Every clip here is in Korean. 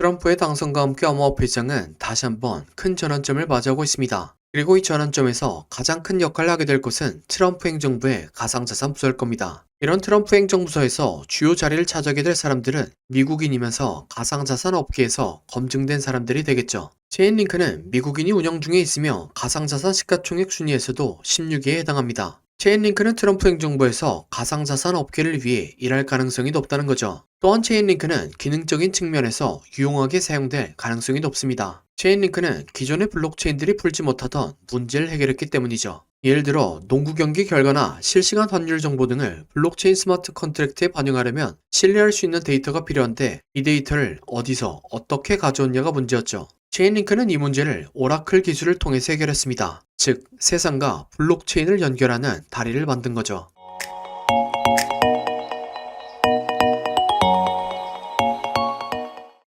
트럼프의 당선과 함께 암호화폐 시장은 다시 한번 큰 전환점을 맞이하고 있습니다. 그리고 이 전환점에서 가장 큰 역할을 하게 될 것은 트럼프 행정부의 가상자산 부서일 겁니다. 이런 트럼프 행정부서에서 주요 자리를 차지하게 될 사람들은 미국인이면서 가상자산 업계에서 검증된 사람들이 되겠죠. 체인링크는 미국인이 운영 중에 있으며 가상자산 시가총액 순위에서도 16위에 해당합니다. 체인링크는 트럼프 행정부에서 가상자산 업계를 위해 일할 가능성이 높다는 거죠. 또한 체인링크는 기능적인 측면에서 유용하게 사용될 가능성이 높습니다. 체인링크는 기존의 블록체인들이 풀지 못하던 문제를 해결했기 때문이죠. 예를 들어 농구 경기 결과나 실시간 환율 정보 등을 블록체인 스마트 컨트랙트에 반영하려면 신뢰할 수 있는 데이터가 필요한데 이 데이터를 어디서 어떻게 가져오냐가 문제였죠. 체인링크는 이 문제를 오라클 기술을 통해서 해결했습니다. 즉, 세상과 블록체인을 연결하는 다리를 만든 거죠.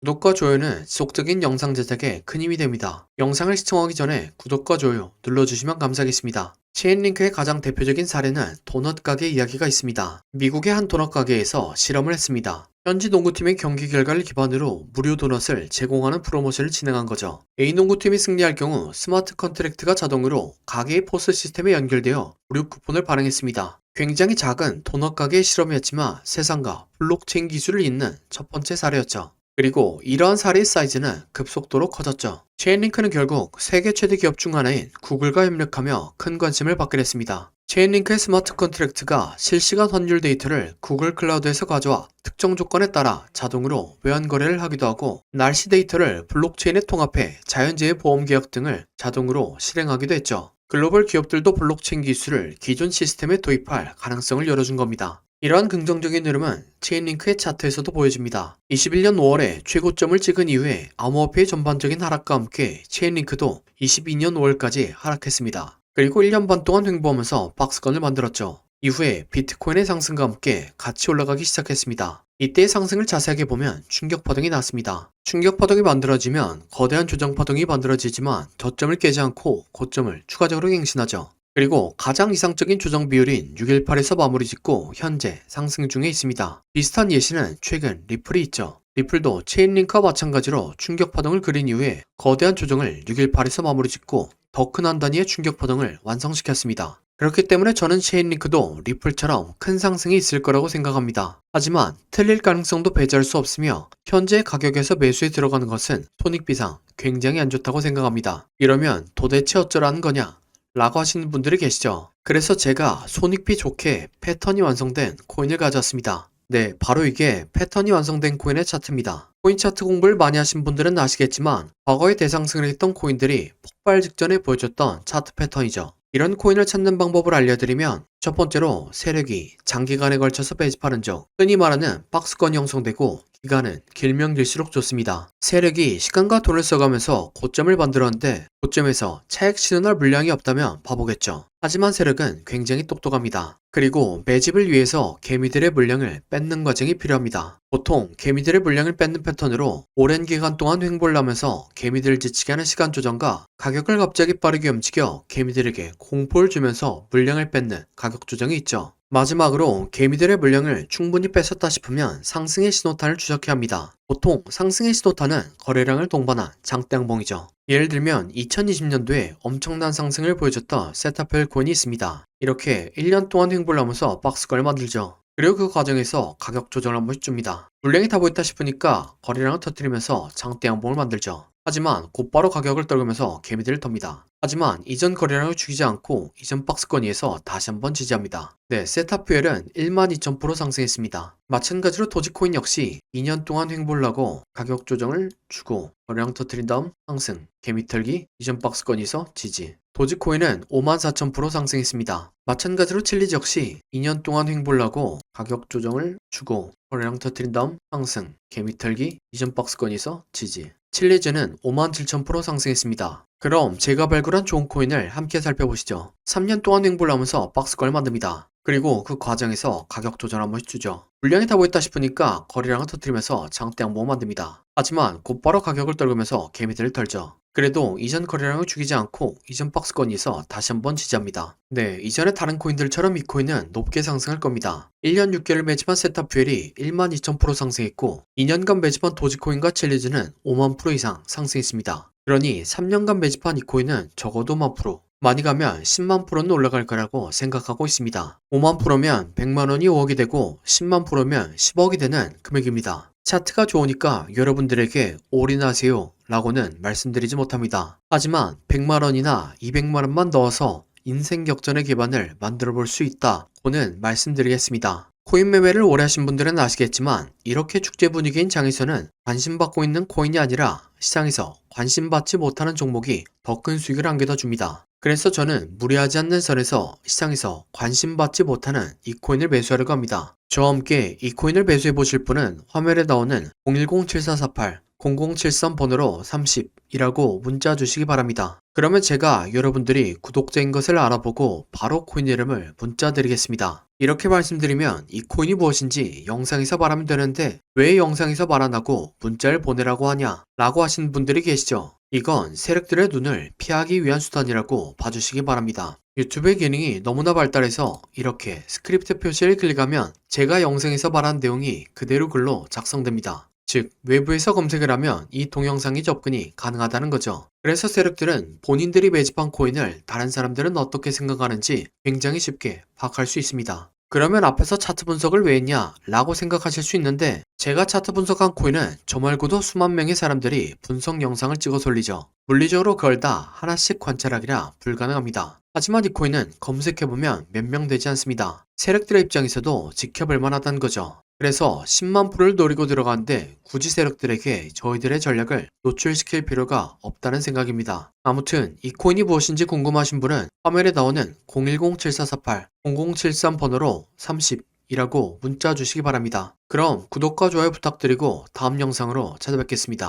구독과 좋아요는 지속적인 영상 제작에 큰 힘이 됩니다. 영상을 시청하기 전에 구독과 좋아요 눌러주시면 감사하겠습니다. 체인링크의 가장 대표적인 사례는 도넛 가게 이야기가 있습니다. 미국의 한 도넛 가게에서 실험을 했습니다. 현지 농구팀의 경기 결과를 기반으로 무료 도넛을 제공하는 프로모션을 진행한 거죠. A 농구팀이 승리할 경우 스마트 컨트랙트가 자동으로 가게의 포스 시스템에 연결되어 무료 쿠폰을 발행했습니다. 굉장히 작은 도넛 가게의 실험이었지만 세상과 블록체인 기술을 잇는 첫 번째 사례였죠. 그리고 이러한 사례의 사이즈는 급속도로 커졌죠. 체인링크는 결국 세계 최대 기업 중 하나인 구글과 협력하며 큰 관심을 받게 됐습니다. 체인링크의 스마트 컨트랙트가 실시간 환율 데이터를 구글 클라우드에서 가져와 특정 조건에 따라 자동으로 외환 거래를 하기도 하고 날씨 데이터를 블록체인에 통합해 자연재해 보험 계약 등을 자동으로 실행하기도 했죠. 글로벌 기업들도 블록체인 기술을 기존 시스템에 도입할 가능성을 열어준 겁니다. 이러한 긍정적인 흐름은 체인링크의 차트에서도 보여집니다. 21년 5월에 최고점을 찍은 이후에 암호화폐의 전반적인 하락과 함께 체인링크도 22년 5월까지 하락했습니다. 그리고 1년 반 동안 횡보하면서 박스권을 만들었죠. 이후에 비트코인의 상승과 함께 같이 올라가기 시작했습니다. 이때의 상승을 자세하게 보면 충격파동이 났습니다. 충격파동이 만들어지면 거대한 조정파동이 만들어지지만 저점을 깨지 않고 고점을 추가적으로 갱신하죠. 그리고 가장 이상적인 조정 비율인 618에서 마무리 짓고 현재 상승 중에 있습니다. 비슷한 예시는 최근 리플이 있죠. 리플도 체인링크와 마찬가지로 충격파동을 그린 이후에 거대한 조정을 618에서 마무리 짓고 더 큰 한 단위의 충격파동을 완성시켰습니다. 그렇기 때문에 저는 체인링크도 리플처럼 큰 상승이 있을 거라고 생각합니다. 하지만 틀릴 가능성도 배제할 수 없으며 현재 가격에서 매수에 들어가는 것은 손익비상 굉장히 안 좋다고 생각합니다. 이러면 도대체 어쩌라는 거냐? 라고 하시는 분들이 계시죠. 그래서 제가 손익비 좋게 패턴이 완성된 코인을 가져왔습니다. 네, 바로 이게 패턴이 완성된 코인의 차트입니다. 코인 차트 공부를 많이 하신 분들은 아시겠지만 과거에 대상승을 했던 코인들이 폭발 직전에 보여줬던 차트 패턴이죠. 이런 코인을 찾는 방법을 알려드리면 첫 번째로 세력이 장기간에 걸쳐서 배집하는 쪽, 흔히 말하는 박스권이 형성되고 기간은 길면 길수록 좋습니다. 세력이 시간과 돈을 써가면서 고점을 만들었는데 고점에서 차익 실현할 물량이 없다면 바보겠죠. 하지만 세력은 굉장히 똑똑합니다. 그리고 매집을 위해서 개미들의 물량을 뺏는 과정이 필요합니다. 보통 개미들의 물량을 뺏는 패턴으로 오랜 기간 동안 횡보를 하면서 개미들을 지치게 하는 시간 조정과 가격을 갑자기 빠르게 움직여 개미들에게 공포를 주면서 물량을 뺏는 가격 조정이 있죠. 마지막으로 개미들의 물량을 충분히 뺏었다 싶으면 상승의 신호탄을 추적해야 합니다. 보통 상승의 신호탄은 거래량을 동반한 장대양봉이죠. 예를 들면 2020년도에 엄청난 상승을 보여줬던 세타펠 코인이 있습니다. 이렇게 1년 동안 횡보를 하면서 박스권을 만들죠. 그리고 그 과정에서 가격 조정을 한 번씩 줍니다. 물량이 다 보였다 싶으니까 거래량을 터뜨리면서 장대양봉을 만들죠. 하지만 곧바로 가격을 떨구면서 개미들을 텁니다. 하지만 이전 거래량을 죽이지 않고 이전 박스권 위에서 다시 한번 지지합니다. 네, 세타퓨엘은 12,000% 상승했습니다. 마찬가지로 도지코인 역시 2년 동안 횡보를 하고 가격 조정을 주고 거래량 터뜨린 다음 상승, 개미 털기, 이전 박스권에서 지지. 도지코인은 54,000% 상승했습니다. 마찬가지로 칠리즈 역시 2년 동안 횡보를 하고 가격 조정을 주고 거래량 터뜨린 다음 상승, 개미 털기, 이전 박스권에서 지지. 칠리즈는 57,000% 상승했습니다. 그럼 제가 발굴한 좋은 코인을 함께 살펴보시죠. 3년 동안 횡보를 하면서 박스권을 만듭니다. 그리고 그 과정에서 가격 조정 한 번씩 주죠. 물량이 다 보였다 싶으니까 거래량을 터뜨리면서 장대 양봉을 만듭니다. 하지만 곧바로 가격을 떨구면서 개미들을 털죠. 그래도 이전 거래량을 죽이지 않고 이전 박스권에서 다시 한번 지지합니다. 네, 이전의 다른 코인들처럼 이 코인은 높게 상승할 겁니다. 1년 6개월 매집한 세타퓨엘이 12,000% 상승했고 2년간 매집한 도지코인과 첼리즈는 5만 프로 이상 상승했습니다. 그러니 3년간 매집한 이 코인은 적어도 1만 프로, 많이 가면 10만 프로는 올라갈 거라고 생각하고 있습니다. 5만 프로면 100만 원이 5억이 되고 10만 프로면 10억이 되는 금액입니다. 차트가 좋으니까 여러분들에게 올인하세요 라고는 말씀드리지 못합니다. 하지만 100만 원이나 200만 원만 넣어서 인생 역전의 기반을 만들어 볼 수 있다고는 말씀드리겠습니다. 코인 매매를 오래 하신 분들은 아시겠지만 이렇게 축제 분위기인 장에서는 관심받고 있는 코인이 아니라 시장에서 관심받지 못하는 종목이 더 큰 수익을 안겨다 줍니다. 그래서 저는 무리하지 않는 선에서 시장에서 관심받지 못하는 이 코인을 매수하려고 합니다. 저와 함께 이 코인을 매수해 보실 분은 화면에 나오는 010-7448 0073 번호로 30이라고 문자 주시기 바랍니다. 그러면 제가 여러분들이 구독자인 것을 알아보고 바로 코인 이름을 문자 드리겠습니다. 이렇게 말씀드리면 이 코인이 무엇인지 영상에서 말하면 되는데 왜 영상에서 말 안 하고 문자를 보내라고 하냐 라고 하시는 분들이 계시죠. 이건 세력들의 눈을 피하기 위한 수단이라고 봐주시기 바랍니다. 유튜브의 기능이 너무나 발달해서 이렇게 스크립트 표시를 클릭하면 제가 영상에서 말한 내용이 그대로 글로 작성됩니다. 즉, 외부에서 검색을 하면 이 동영상이 접근이 가능하다는 거죠. 그래서 세력들은 본인들이 매집한 코인을 다른 사람들은 어떻게 생각하는지 굉장히 쉽게 파악할 수 있습니다. 그러면 앞에서 차트 분석을 왜 했냐 라고 생각하실 수 있는데 제가 차트 분석한 코인은 저 말고도 수만 명의 사람들이 분석 영상을 찍어서 올리죠. 물리적으로 그걸 다 하나씩 관찰하기라 불가능합니다. 하지만 이 코인은 검색해보면 몇 명 되지 않습니다. 세력들의 입장에서도 지켜볼 만하다는 거죠. 그래서 10만 프로를 노리고 들어가는데 굳이 세력들에게 저희들의 전략을 노출시킬 필요가 없다는 생각입니다. 아무튼 이 코인이 무엇인지 궁금하신 분은 화면에 나오는 010-7448 0073 번호로 30이라고 문자 주시기 바랍니다. 그럼 구독과 좋아요 부탁드리고 다음 영상으로 찾아뵙겠습니다.